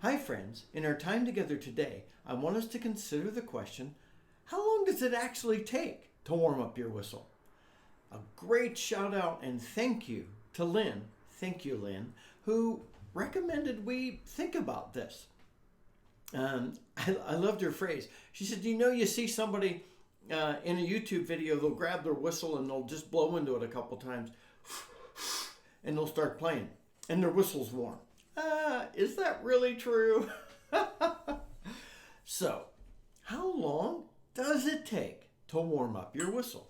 Hi, friends. In our time together today, I want us to consider the question, how long does it actually take to warm up your whistle? A great shout out and thank you to Lynn, thank you, Lynn, who recommended we think about this. I loved her phrase. She said, you see somebody in a YouTube video, they'll grab their whistle and they'll just blow into it a couple times and they'll start playing and their whistle's warm. Is that really true? So, how long does it take to warm up your whistle?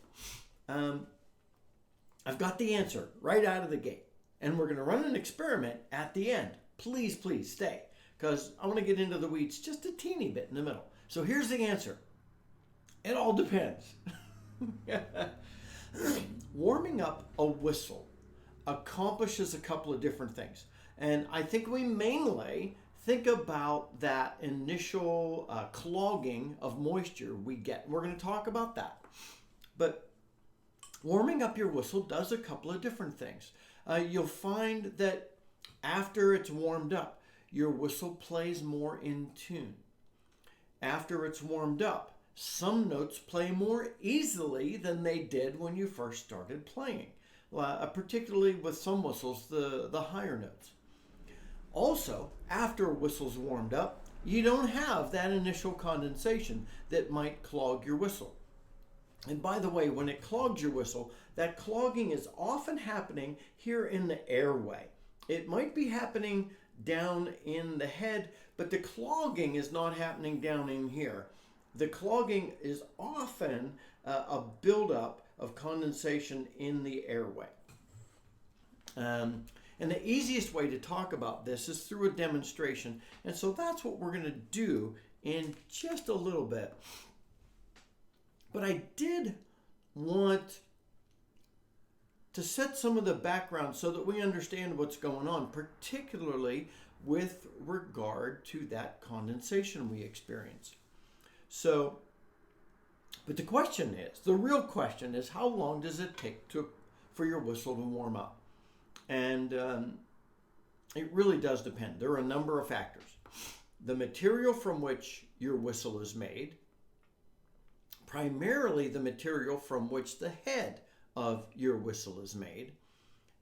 I've got the answer right out of the gate. And we're going to run an experiment at the end. Please stay, because I want to get into the weeds just a teeny bit in the middle. So here's the answer. It all depends. Warming up a whistle accomplishes a couple of different things. And I think we mainly think about that initial clogging of moisture we get. We're going to talk about that. But warming up your whistle does a couple of different things. You'll find that after it's warmed up, your whistle plays more in tune. After it's warmed up, some notes play more easily than they did when you first started playing, particularly with some whistles, the higher notes. Also, after a whistle's warmed up, you don't have that initial condensation that might clog your whistle. And by the way, when it clogs your whistle, that clogging is often happening here in the airway. It might be happening down in the head, but the clogging is not happening down in here. The clogging is often a buildup of condensation in the airway. And the easiest way to talk about this is through a demonstration. And so that's what we're going to do in just a little bit. But I did want to set some of the background so that we understand what's going on, particularly with regard to that condensation we experience. So, but the real question is, how long does it take for your whistle to warm up? And it really does depend. There are a number of factors. The material from which your whistle is made, primarily the material from which the head of your whistle is made,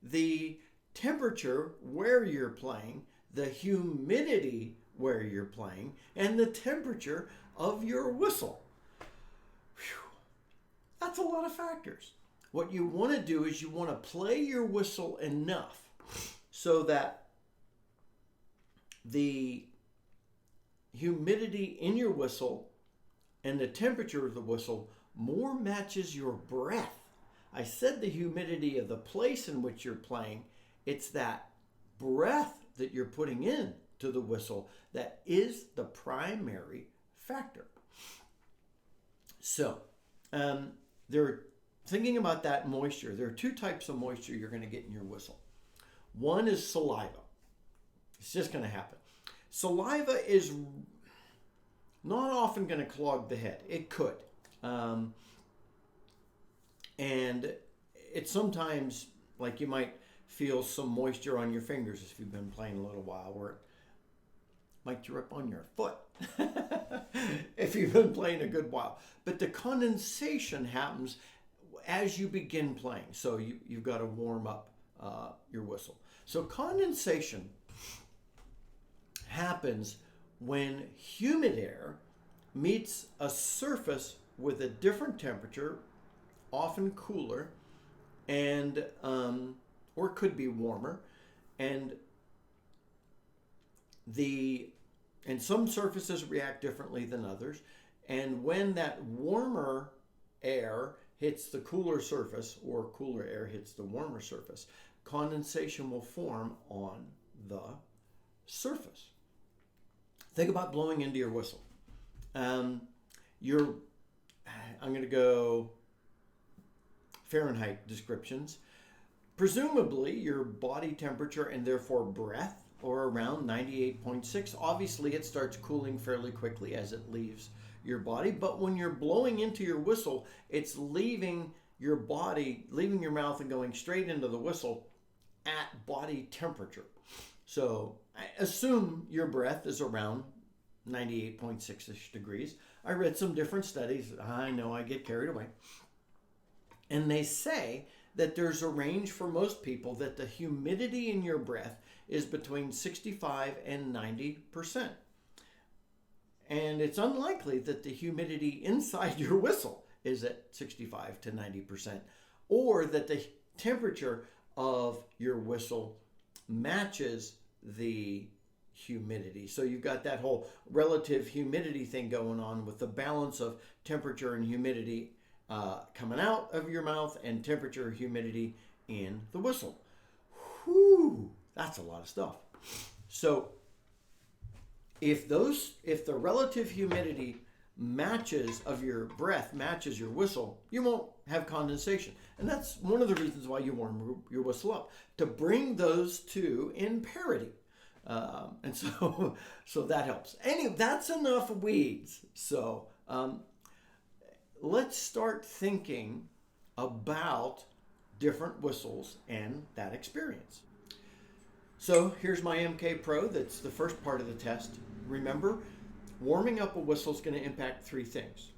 the temperature where you're playing, the humidity where you're playing, and the temperature of your whistle. Whew. That's a lot of factors. What you want to do is you want to play your whistle enough so that the humidity in your whistle and the temperature of the whistle more matches your breath. I said the humidity of the place in which you're playing. It's that breath that you're putting in to the whistle that is the primary factor. So, thinking about that moisture, there are two types of moisture you're going to get in your whistle. One is saliva. It's just going to happen. Saliva is not often going to clog the head. It could. And it's sometimes, like you might feel some moisture on your fingers if you've been playing a little while, or it might drip on your foot if you've been playing a good while. But the condensation happens as you begin playing. So you've got to warm up your whistle. So condensation happens when humid air meets a surface with a different temperature, often cooler, and or it could be warmer, and some surfaces react differently than others. And when that warmer air hits the cooler surface, or cooler air hits the warmer surface, condensation will form on the surface. Think about blowing into your whistle. I'm going to go Fahrenheit descriptions. Presumably, your body temperature and therefore breath are around 98.6. Obviously, it starts cooling fairly quickly as it leaves your body, but when you're blowing into your whistle, it's leaving your body, leaving your mouth and going straight into the whistle at body temperature. So I assume your breath is around 98.6-ish degrees. I read some different studies. I know I get carried away. And they say that there's a range for most people that the humidity in your breath is between 65 and 90%. And it's unlikely that the humidity inside your whistle is at 65 to 90%, or that the temperature of your whistle matches the humidity. So you've got that whole relative humidity thing going on with the balance of temperature and humidity coming out of your mouth and temperature humidity in the whistle. Whew, that's a lot of stuff. So if the relative humidity of your breath matches your whistle, you won't have condensation. And that's one of the reasons why you warm your whistle up, to bring those two in parity. And so that helps. Anyway, that's enough weeds. So let's start thinking about different whistles and that experience. So here's my MK Pro. That's the first part of the test. Remember, warming up a whistle is going to impact three things.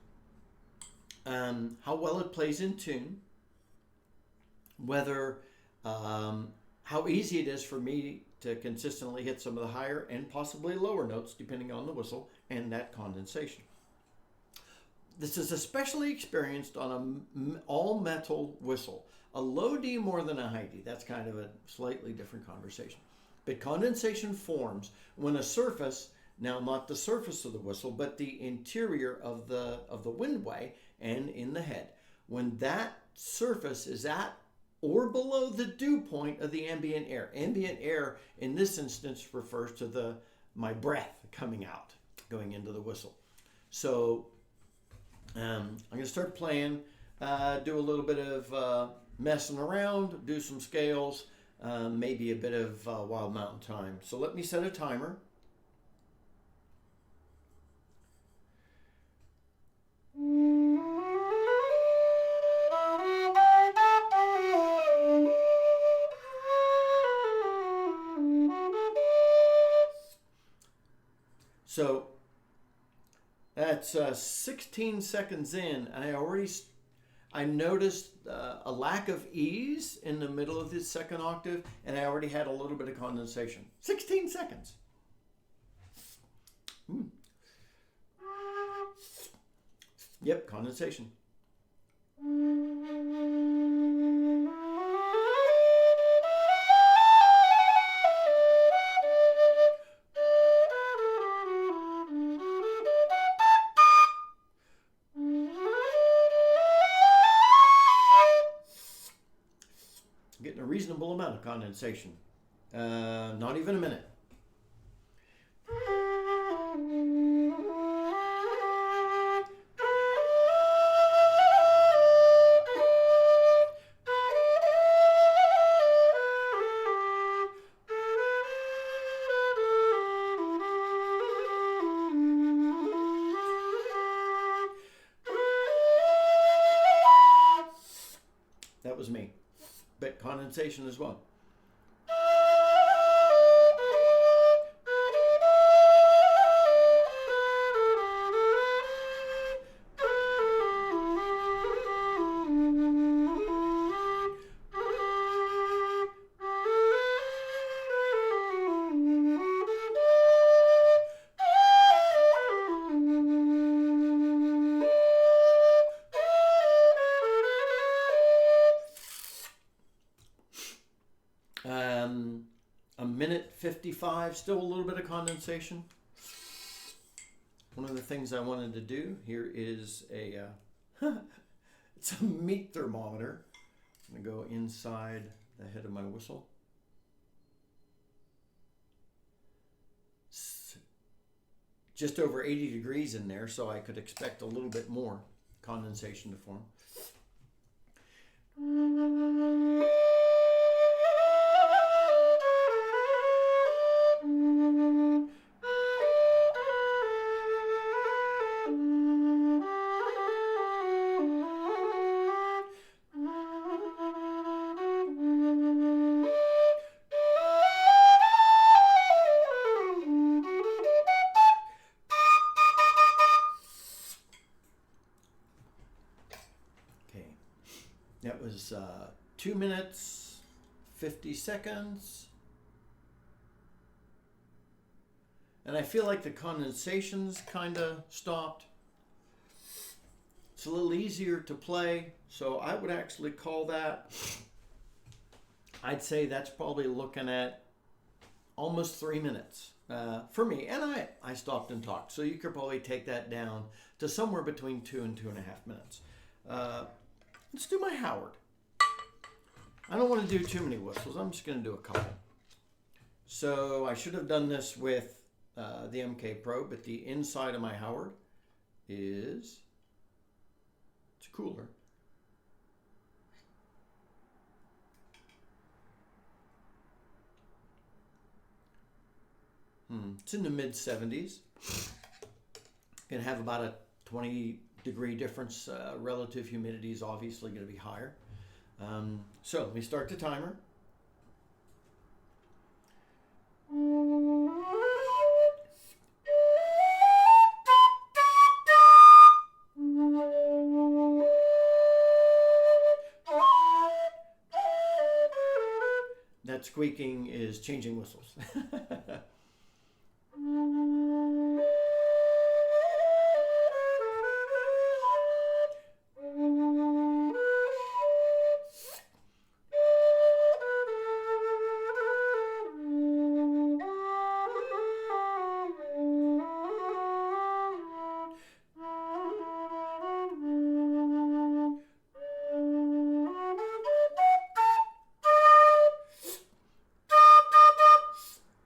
How well it plays in tune, whether how easy it is for me to consistently hit some of the higher and possibly lower notes depending on the whistle, and that condensation. This is especially experienced on an all-metal whistle. A low D more than a high D. That's kind of a slightly different conversation. But condensation forms when a surface, now not the surface of the whistle, but the interior of the windway and in the head, when that surface is at or below the dew point of the ambient air. Ambient air in this instance refers to my breath coming out, going into the whistle. So I'm going to start playing, do a little bit of messing around, do some scales, maybe a bit of Wild Mountain Time. So let me set a timer. So that's 16 seconds in, and I noticed a lack of ease in the middle of this second octave, and I already had a little bit of condensation. 16 seconds. Yep, condensation. Getting a reasonable amount of condensation. Not even a minute. That was me. But condensation as well. A minute 55, still a little bit of condensation. One of the things I wanted to do here is it's a meat thermometer. I'm going to go inside the head of my whistle. Just over 80 degrees in there, so I could expect a little bit more condensation to form. was 2 minutes, 50 seconds. And I feel like the condensation's kind of stopped. It's a little easier to play, so I would actually call that, I'd say that's probably looking at almost 3 minutes for me. And I stopped and talked, so you could probably take that down to somewhere between 2 and 2.5 minutes. Let's do my Howard. I don't want to do too many whistles. I'm just going to do a couple. So I should have done this with the MK Pro, but the inside of my Howard is, it's cooler. It's in the mid 70s. Can have about a 20-degree difference. Relative humidity is obviously going to be higher. So let me start the timer. That squeaking is changing whistles.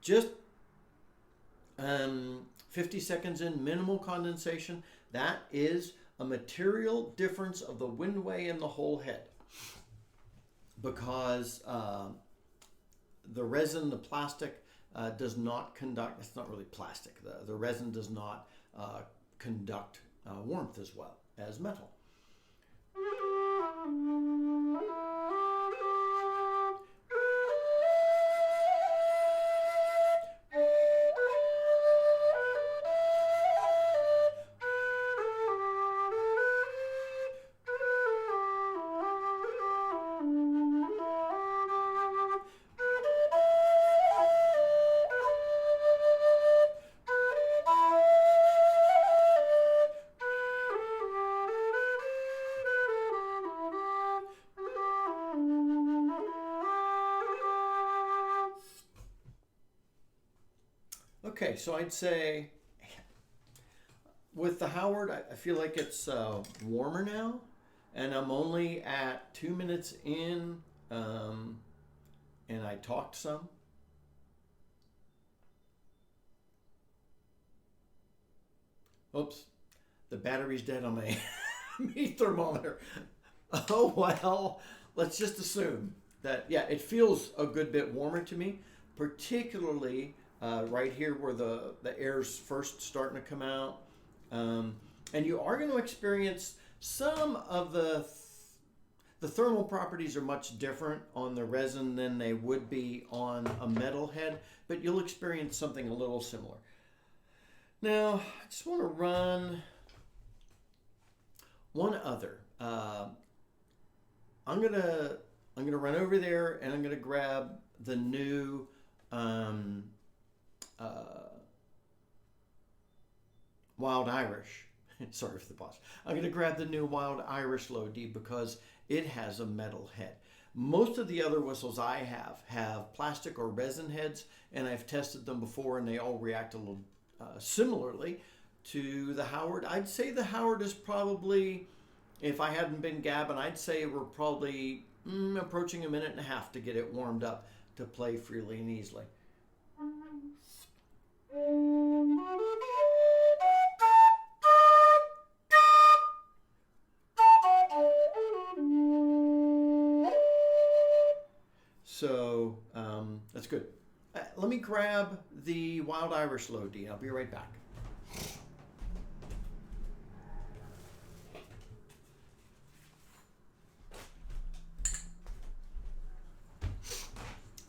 Just 50 seconds in, minimal condensation. That is a material difference of the windway and the whole head. Because the resin, the plastic, does not conduct, it's not really plastic, the resin does not conduct warmth as well as metal. Okay, so I'd say with the Howard, I feel like it's warmer now, and I'm only at 2 minutes in, and I talked some. Oops, the battery's dead on my meat thermometer. Oh, well, let's just assume that, yeah, it feels a good bit warmer to me, particularly right here where the air's first starting to come out. And you are going to experience some of the thermal properties are much different on the resin than they would be on a metal head, but you'll experience something a little similar. Now, I just want to run one other. I'm gonna run over there and I'm gonna grab the new Wild Irish. Sorry for the pause. I'm going to grab the new Wild Irish Low D because it has a metal head. Most of the other whistles I have plastic or resin heads, and I've tested them before, and they all react a little similarly to the Howard. I'd say the Howard is probably, if I hadn't been gabbing, I'd say we're probably approaching 1.5 minutes to get it warmed up to play freely and easily. So that's good. Let me grab the Wild Irish Low D. I'll be right back.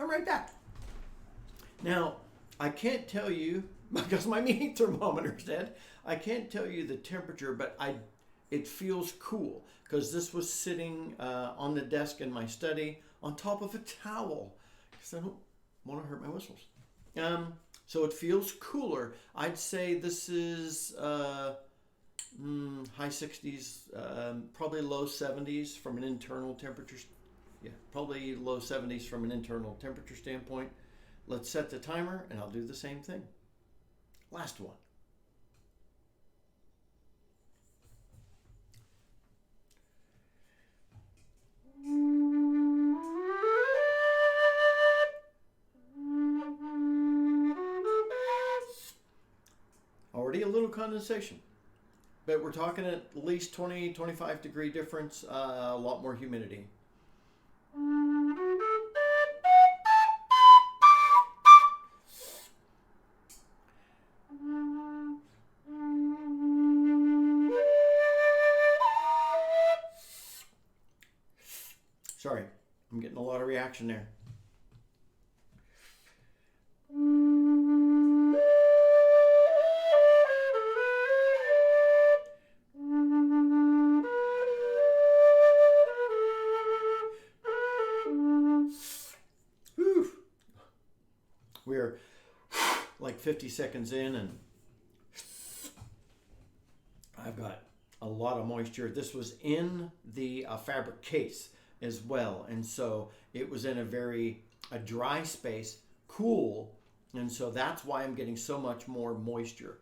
I'm right back. Now, I can't tell you, because my meat thermometer's dead, I can't tell you the temperature, but it feels cool because this was sitting on the desk in my study on top of a towel because I don't want to hurt my whistles. So it feels cooler. I'd say this is high 60s, probably low 70s from an internal temperature. Yeah, probably low 70s from an internal temperature standpoint. Let's set the timer and I'll do the same thing. Last one. Already a little condensation, but we're talking at least 20, 25 degree difference, a lot more humidity. Sorry, I'm getting a lot of reaction there. Whew. We're like 50 seconds in and I've got a lot of moisture. This was in the fabric case as well, and so it was in a dry space, cool, and so that's why I'm getting so much more moisture.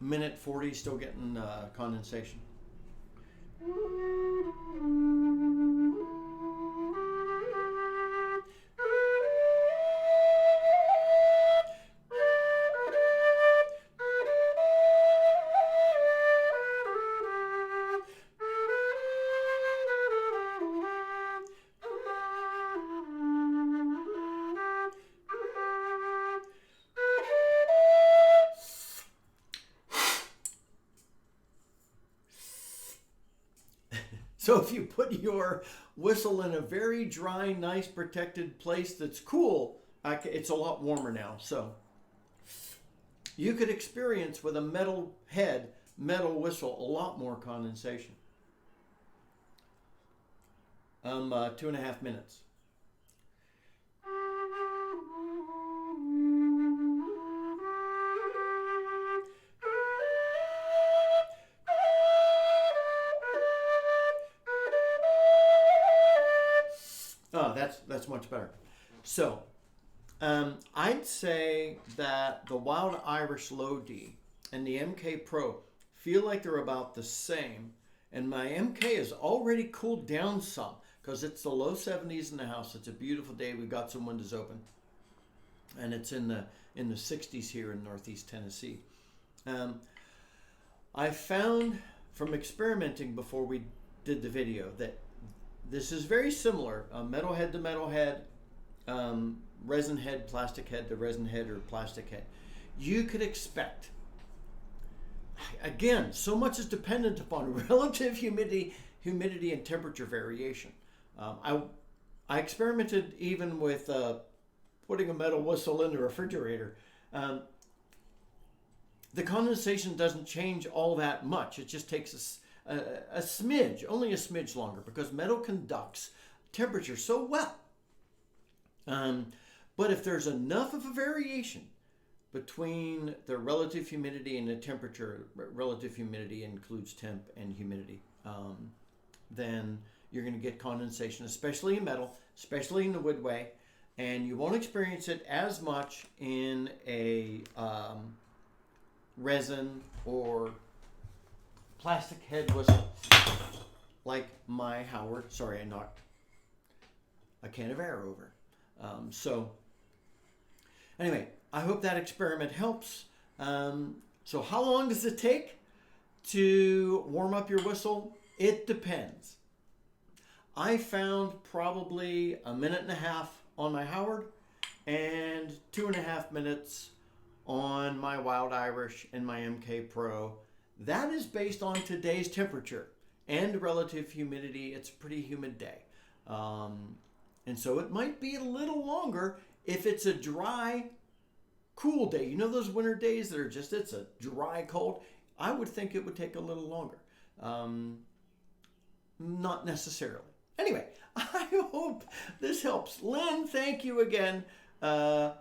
Minute 40, still getting condensation. So if you put your whistle in a very dry, nice, protected place that's cool, it's a lot warmer now. So you could experience with a metal head, metal whistle, a lot more condensation. 2.5 minutes. Oh, that's much better. So, I'd say that the Wild Irish Low D and the MK Pro feel like they're about the same, and my MK is already cooled down some because it's the low 70s in the house. It's a beautiful day. We've got some windows open, and it's in the 60s here in Northeast Tennessee. I found from experimenting before we did the video that this is very similar, metal head to metal head, resin head, plastic head to resin head or plastic head. You could expect, again, so much is dependent upon relative humidity and temperature variation. I experimented even with putting a metal whistle in the refrigerator. The condensation doesn't change all that much. It just takes a smidge, only a smidge longer, because metal conducts temperature so well. But if there's enough of a variation between the relative humidity and the temperature, relative humidity includes temp and humidity, then you're going to get condensation, especially in metal, especially in the woodway, and you won't experience it as much in a resin or plastic head whistle like my Howard. Sorry, I knocked a can of air over. So anyway, I hope that experiment helps. So how long does it take to warm up your whistle? It depends. I found probably 1.5 minutes on my Howard and 2.5 minutes on my Wild Irish and my MK Pro. That is based on today's temperature and relative humidity. It's a pretty humid day. And so it might be a little longer if it's a dry, cool day. You know those winter days that are just, it's a dry cold? I would think it would take a little longer. Not necessarily. Anyway, I hope this helps. Lynn, thank you again. A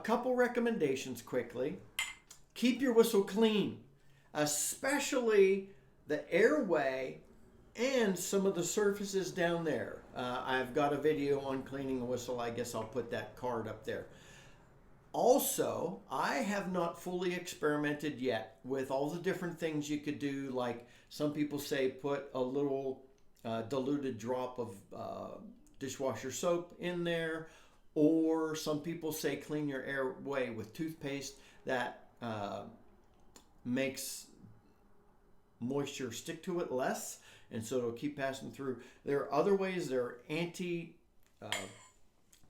couple recommendations quickly. Keep your whistle clean, especially the airway and some of the surfaces down there. I've got a video on cleaning a whistle. I guess I'll put that card up there. Also, I have not fully experimented yet with all the different things you could do. Like some people say put a little diluted drop of dishwasher soap in there, or some people say clean your airway with toothpaste that makes moisture stick to it less, and so it'll keep passing through. There are other ways. There are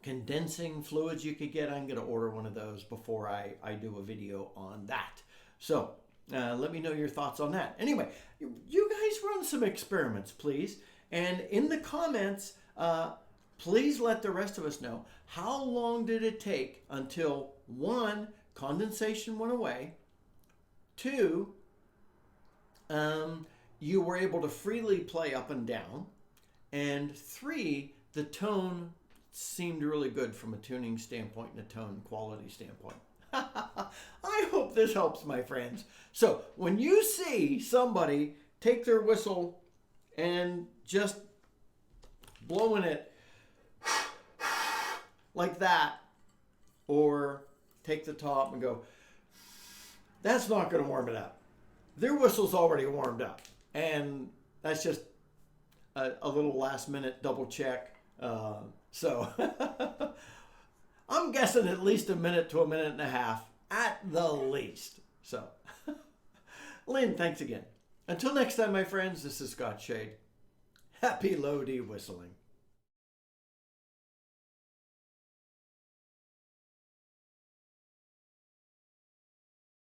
condensing fluids you could get. I'm going to order one of those before I do a video on that. So let me know your thoughts on that. Anyway, you guys run some experiments, please. And in the comments, please let the rest of us know, how long did it take until 1, condensation went away, 2, you were able to freely play up and down, and 3, the tone seemed really good from a tuning standpoint and a tone quality standpoint. I hope this helps, my friends. So when you see somebody take their whistle and just blowing it like that, or take the top and go, that's not going to warm it up. Their whistle's already warmed up, and that's just a little last minute double check. So I'm guessing at least 1 minute to 1.5 minutes at the least. So Lynn, thanks again. Until next time, my friends, this is Scott Shade. Happy low D whistling.